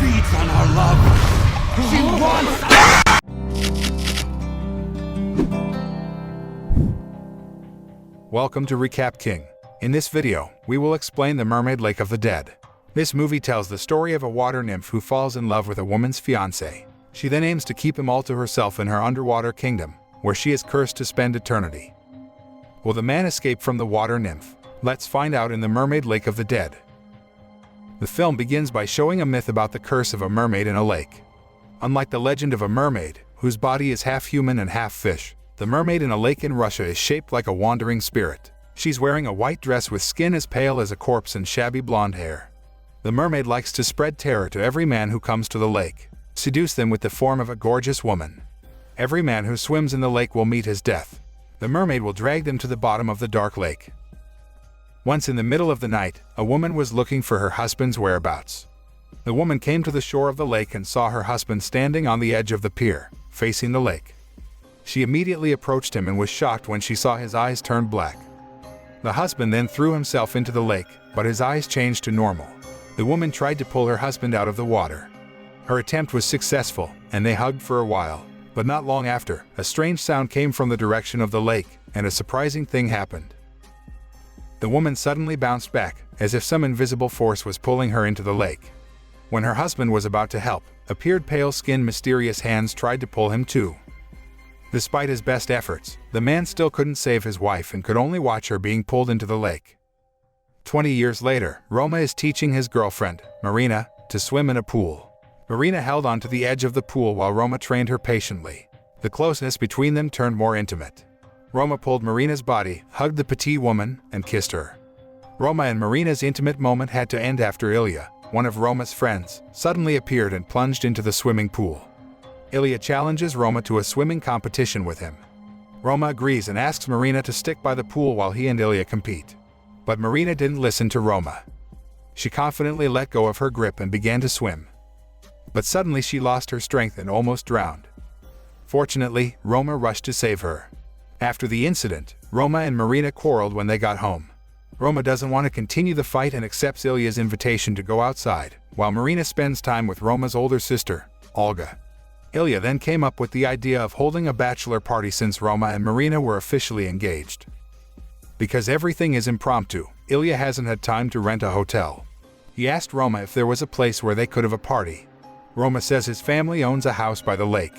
feeds on our love. She wants us. Welcome to Recap King. In this video, we will explain The Mermaid Lake of the Dead. This movie tells the story of a water nymph who falls in love with a woman's fiancé. She then aims to keep him all to herself in her underwater kingdom, where she is cursed to spend eternity. Will the man escape from the water nymph? Let's find out in The Mermaid Lake of the Dead. The film begins by showing a myth about the curse of a mermaid in a lake. Unlike the legend of a mermaid, whose body is half human and half fish, the mermaid in a lake in Russia is shaped like a wandering spirit. She's wearing a white dress with skin as pale as a corpse and shabby blonde hair. The mermaid likes to spread terror to every man who comes to the lake, seduce them with the form of a gorgeous woman. Every man who swims in the lake will meet his death. The mermaid will drag them to the bottom of the dark lake. Once in the middle of the night, a woman was looking for her husband's whereabouts. The woman came to the shore of the lake and saw her husband standing on the edge of the pier, facing the lake. She immediately approached him and was shocked when she saw his eyes turn black. The husband then threw himself into the lake, but his eyes changed to normal. The woman tried to pull her husband out of the water. Her attempt was successful, and they hugged for a while. But not long after, a strange sound came from the direction of the lake, and a surprising thing happened. The woman suddenly bounced back, as if some invisible force was pulling her into the lake. When her husband was about to help, appeared pale-skinned mysterious hands tried to pull him too. Despite his best efforts, the man still couldn't save his wife and could only watch her being pulled into the lake. 20 years later, Roma is teaching his girlfriend, Marina, to swim in a pool. Marina held onto the edge of the pool while Roma trained her patiently. The closeness between them turned more intimate. Roma pulled Marina's body, hugged the petite woman, and kissed her. Roma and Marina's intimate moment had to end after Ilya, one of Roma's friends, suddenly appeared and plunged into the swimming pool. Ilya challenges Roma to a swimming competition with him. Roma agrees and asks Marina to stick by the pool while he and Ilya compete. But Marina didn't listen to Roma. She confidently let go of her grip and began to swim. But suddenly she lost her strength and almost drowned. Fortunately, Roma rushed to save her. After the incident, Roma and Marina quarreled when they got home. Roma doesn't want to continue the fight and accepts Ilya's invitation to go outside, while Marina spends time with Roma's older sister, Olga. Ilya then came up with the idea of holding a bachelor party since Roma and Marina were officially engaged. Because everything is impromptu, Ilya hasn't had time to rent a hotel. He asked Roma if there was a place where they could have a party. Roma says his family owns a house by the lake.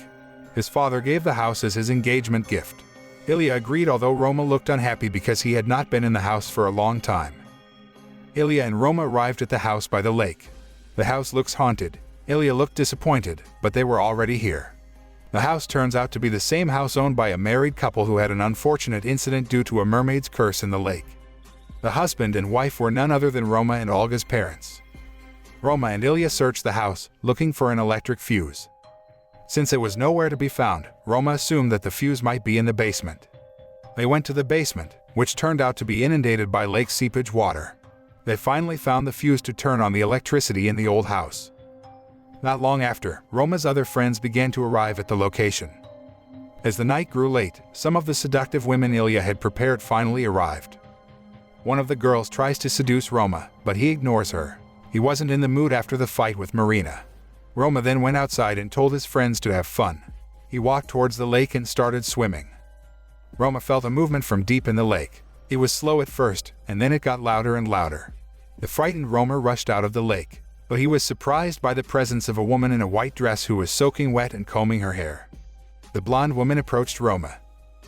His father gave the house as his engagement gift. Ilya agreed, although Roma looked unhappy because he had not been in the house for a long time. Ilya and Roma arrived at the house by the lake. The house looks haunted. Ilya looked disappointed, but they were already here. The house turns out to be the same house owned by a married couple who had an unfortunate incident due to a mermaid's curse in the lake. The husband and wife were none other than Roma and Olga's parents. Roma and Ilya searched the house, looking for an electric fuse. Since it was nowhere to be found, Roma assumed that the fuse might be in the basement. They went to the basement, which turned out to be inundated by lake seepage water. They finally found the fuse to turn on the electricity in the old house. Not long after, Roma's other friends began to arrive at the location. As the night grew late, some of the seductive women Ilya had prepared finally arrived. One of the girls tries to seduce Roma, but he ignores her. He wasn't in the mood after the fight with Marina. Roma then went outside and told his friends to have fun. He walked towards the lake and started swimming. Roma felt a movement from deep in the lake. It was slow at first, and then it got louder and louder. The frightened Roma rushed out of the lake, but he was surprised by the presence of a woman in a white dress who was soaking wet and combing her hair. The blonde woman approached Roma.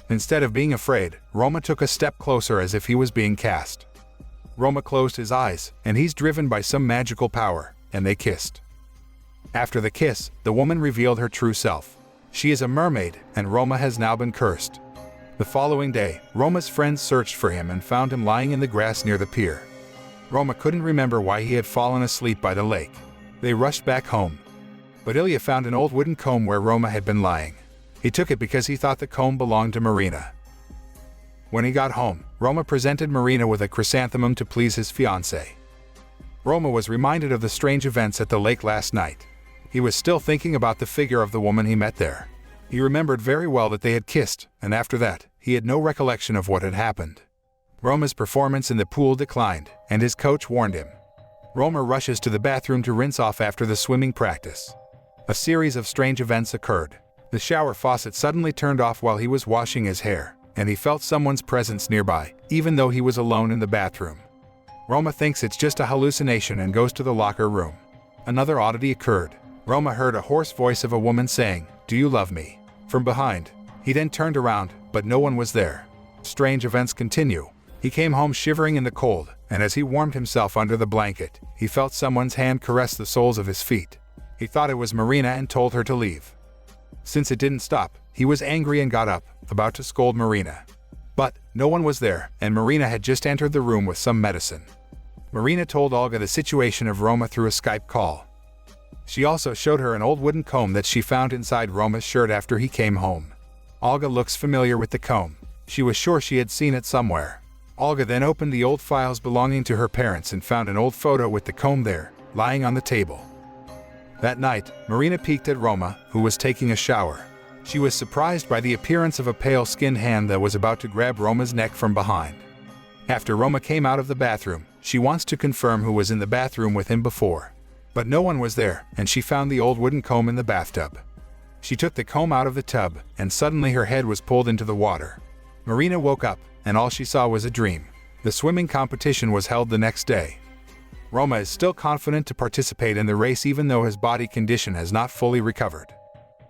Instead of being afraid, Roma took a step closer as if he was being cast. Roma closed his eyes, and he's driven by some magical power, and they kissed. After the kiss, the woman revealed her true self. She is a mermaid, and Roma has now been cursed. The following day, Roma's friends searched for him and found him lying in the grass near the pier. Roma couldn't remember why he had fallen asleep by the lake. They rushed back home. But Ilya found an old wooden comb where Roma had been lying. He took it because he thought the comb belonged to Marina. When he got home, Roma presented Marina with a chrysanthemum to please his fiancé. Roma was reminded of the strange events at the lake last night. He was still thinking about the figure of the woman he met there. He remembered very well that they had kissed, and after that, he had no recollection of what had happened. Roma's performance in the pool declined, and his coach warned him. Roma rushes to the bathroom to rinse off after the swimming practice. A series of strange events occurred. The shower faucet suddenly turned off while he was washing his hair, and he felt someone's presence nearby, even though he was alone in the bathroom. Roma thinks it's just a hallucination and goes to the locker room. Another oddity occurred. Roma heard a hoarse voice of a woman saying, "Do you love me?" from behind. He then turned around, but no one was there. Strange events continue. He came home shivering in the cold, and as he warmed himself under the blanket, he felt someone's hand caress the soles of his feet. He thought it was Marina and told her to leave. Since it didn't stop, he was angry and got up, about to scold Marina. But no one was there, and Marina had just entered the room with some medicine. Marina told Olga the situation of Roma through a Skype call. She also showed her an old wooden comb that she found inside Roma's shirt after he came home. Olga looks familiar with the comb. She was sure she had seen it somewhere. Olga then opened the old files belonging to her parents and found an old photo with the comb there, lying on the table. That night, Marina peeked at Roma, who was taking a shower. She was surprised by the appearance of a pale-skinned hand that was about to grab Roma's neck from behind. After Roma came out of the bathroom, she wants to confirm who was in the bathroom with him before. But no one was there, and she found the old wooden comb in the bathtub. She took the comb out of the tub, and suddenly her head was pulled into the water. Marina woke up, and all she saw was a dream. The swimming competition was held the next day. Roma is still confident to participate in the race even though his body condition has not fully recovered.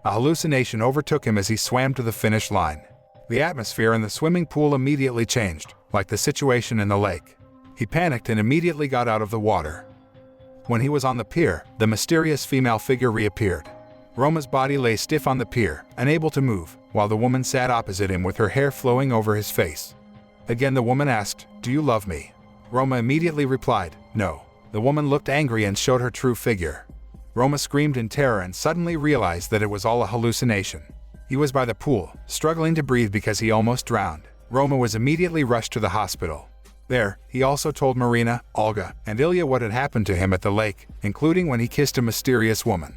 A hallucination overtook him as he swam to the finish line. The atmosphere in the swimming pool immediately changed, like the situation in the lake. He panicked and immediately got out of the water. When he was on the pier, the mysterious female figure reappeared. Roma's body lay stiff on the pier, unable to move, while the woman sat opposite him with her hair flowing over his face. Again the woman asked, "Do you love me?" Roma immediately replied, "No." The woman looked angry and showed her true figure. Roma screamed in terror and suddenly realized that it was all a hallucination. He was by the pool, struggling to breathe because he almost drowned. Roma was immediately rushed to the hospital. There, he also told Marina, Olga, and Ilya what had happened to him at the lake, including when he kissed a mysterious woman.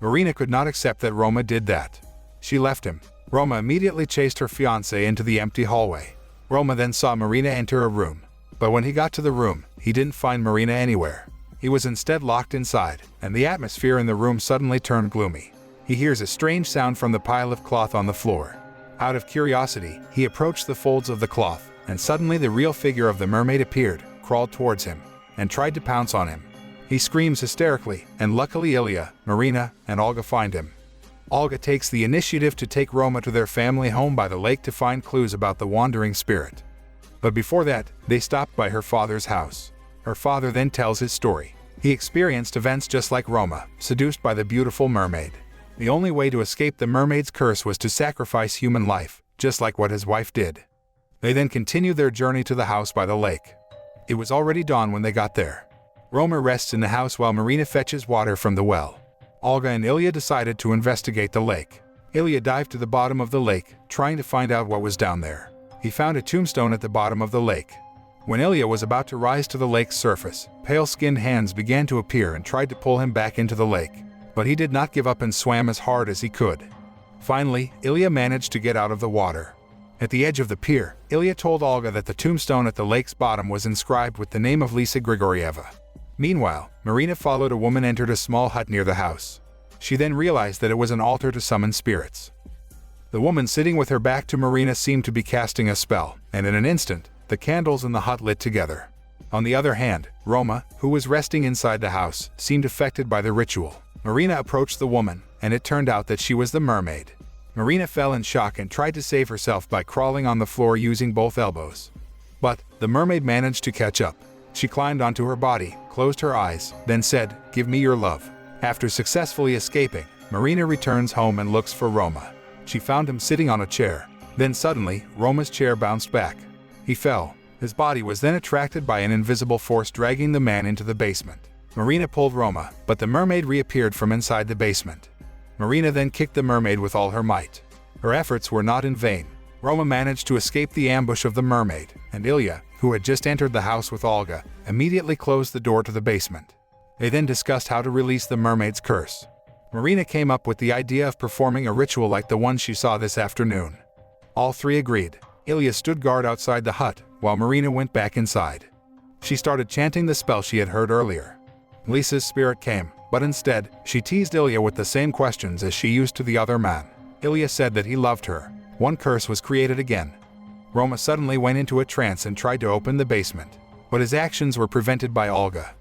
Marina could not accept that Roma did that. She left him. Roma immediately chased her fiancé into the empty hallway. Roma then saw Marina enter a room. But when he got to the room, he didn't find Marina anywhere. He was instead locked inside, and the atmosphere in the room suddenly turned gloomy. He hears a strange sound from the pile of cloth on the floor. Out of curiosity, he approached the folds of the cloth, and suddenly the real figure of the mermaid appeared, crawled towards him, and tried to pounce on him. He screams hysterically, and luckily Ilya, Marina, and Olga find him. Olga takes the initiative to take Roma to their family home by the lake to find clues about the wandering spirit. But before that, they stopped by her father's house. Her father then tells his story. He experienced events just like Roma, seduced by the beautiful mermaid. The only way to escape the mermaid's curse was to sacrifice human life, just like what his wife did. They then continued their journey to the house by the lake. It was already dawn when they got there. Roma rests in the house while Marina fetches water from the well. Olga and Ilya decided to investigate the lake. Ilya dived to the bottom of the lake, trying to find out what was down there. He found a tombstone at the bottom of the lake. When Ilya was about to rise to the lake's surface, pale-skinned hands began to appear and tried to pull him back into the lake. But he did not give up and swam as hard as he could. Finally, Ilya managed to get out of the water. At the edge of the pier, Ilya told Olga that the tombstone at the lake's bottom was inscribed with the name of Lisa Grigorieva. Meanwhile, Marina followed a woman entered a small hut near the house. She then realized that it was an altar to summon spirits. The woman sitting with her back to Marina seemed to be casting a spell, and in an instant, the candles in the hut lit together. On the other hand, Roma, who was resting inside the house, seemed affected by the ritual. Marina approached the woman, and it turned out that she was the mermaid. Marina fell in shock and tried to save herself by crawling on the floor using both elbows. But the mermaid managed to catch up. She climbed onto her body, closed her eyes, then said, "Give me your love." After successfully escaping, Marina returns home and looks for Roma. She found him sitting on a chair. Then suddenly, Roma's chair bounced back. He fell. His body was then attracted by an invisible force dragging the man into the basement. Marina pulled Roma, but the mermaid reappeared from inside the basement. Marina then kicked the mermaid with all her might. Her efforts were not in vain. Roma managed to escape the ambush of the mermaid, and Ilya, who had just entered the house with Olga, immediately closed the door to the basement. They then discussed how to release the mermaid's curse. Marina came up with the idea of performing a ritual like the one she saw this afternoon. All three agreed. Ilya stood guard outside the hut, while Marina went back inside. She started chanting the spell she had heard earlier. Lisa's spirit came, but instead, she teased Ilya with the same questions as she used to the other man. Ilya said that he loved her. One curse was created again. Roma suddenly went into a trance and tried to open the basement, but his actions were prevented by Olga.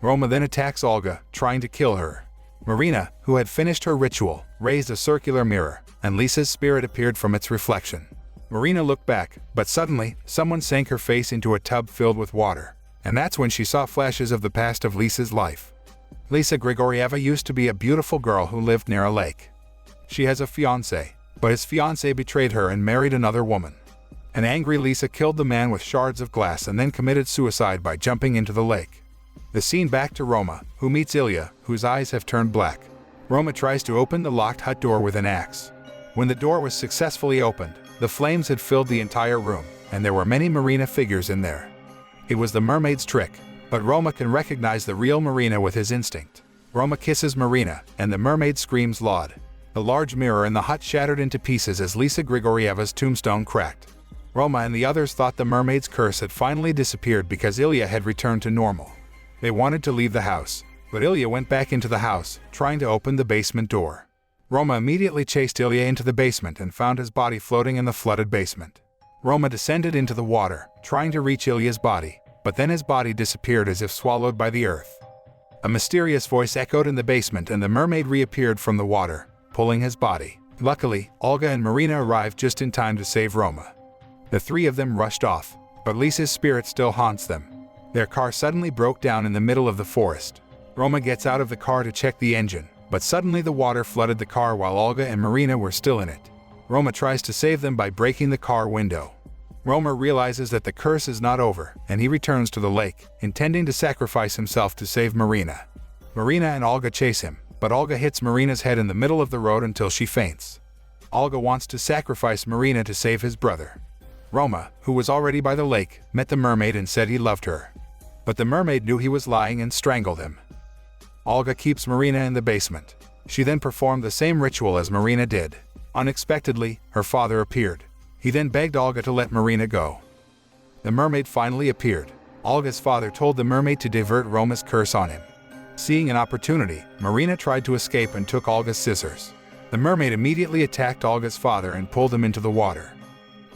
Roma then attacks Olga, trying to kill her. Marina, who had finished her ritual, raised a circular mirror, and Lisa's spirit appeared from its reflection. Marina looked back, but suddenly, someone sank her face into a tub filled with water, and that's when she saw flashes of the past of Lisa's life. Lisa Grigorieva used to be a beautiful girl who lived near a lake. She has a fiancé, but his fiancé betrayed her and married another woman. An angry Lisa killed the man with shards of glass and then committed suicide by jumping into the lake. The scene back to Roma, who meets Ilya, whose eyes have turned black. Roma tries to open the locked hut door with an axe. When the door was successfully opened, the flames had filled the entire room, and there were many Marina figures in there. It was the mermaid's trick, but Roma can recognize the real Marina with his instinct. Roma kisses Marina, and the mermaid screams "Laud." The large mirror in the hut shattered into pieces as Lisa Grigorieva's tombstone cracked. Roma and the others thought the mermaid's curse had finally disappeared because Ilya had returned to normal. They wanted to leave the house, but Ilya went back into the house, trying to open the basement door. Roma immediately chased Ilya into the basement and found his body floating in the flooded basement. Roma descended into the water, trying to reach Ilya's body, but then his body disappeared as if swallowed by the earth. A mysterious voice echoed in the basement and the mermaid reappeared from the water, pulling his body. Luckily, Olga and Marina arrived just in time to save Roma. The three of them rushed off, but Lisa's spirit still haunts them. Their car suddenly broke down in the middle of the forest. Roma gets out of the car to check the engine, but suddenly the water flooded the car while Olga and Marina were still in it. Roma tries to save them by breaking the car window. Roma realizes that the curse is not over, and he returns to the lake, intending to sacrifice himself to save Marina. Marina and Olga chase him, but Olga hits Marina's head in the middle of the road until she faints. Olga wants to sacrifice Marina to save his brother. Roma, who was already by the lake, met the mermaid and said he loved her. But the mermaid knew he was lying and strangled him. Olga keeps Marina in the basement. She then performed the same ritual as Marina did. Unexpectedly, her father appeared. He then begged Olga to let Marina go. The mermaid finally appeared. Olga's father told the mermaid to divert Roma's curse on him. Seeing an opportunity, Marina tried to escape and took Olga's scissors. The mermaid immediately attacked Olga's father and pulled him into the water.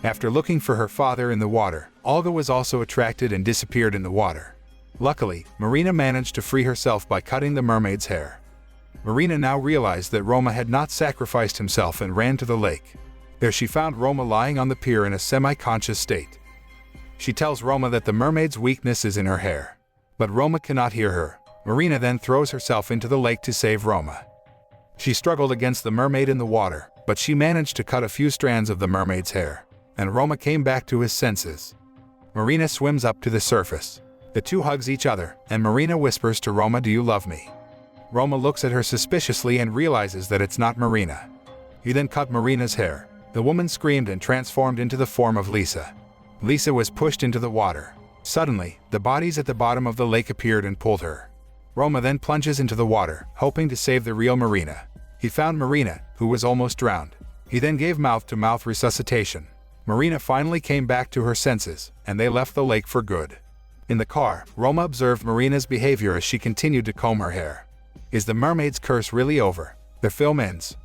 After looking for her father in the water, Olga was also attracted and disappeared in the water. Luckily, Marina managed to free herself by cutting the mermaid's hair. Marina now realized that Roma had not sacrificed himself and ran to the lake. There she found Roma lying on the pier in a semi-conscious state. She tells Roma that the mermaid's weakness is in her hair. But Roma cannot hear her. Marina then throws herself into the lake to save Roma. She struggled against the mermaid in the water, but she managed to cut a few strands of the mermaid's hair, and Roma came back to his senses. Marina swims up to the surface. The two hugs each other, and Marina whispers to Roma, "Do you love me?" Roma looks at her suspiciously and realizes that it's not Marina. He then cut Marina's hair. The woman screamed and transformed into the form of Lisa. Lisa was pushed into the water. Suddenly, the bodies at the bottom of the lake appeared and pulled her. Roma then plunges into the water, hoping to save the real Marina. He found Marina, who was almost drowned. He then gave mouth-to-mouth resuscitation. Marina finally came back to her senses, and they left the lake for good. In the car, Roma observed Marina's behavior as she continued to comb her hair. Is the mermaid's curse really over? The film ends.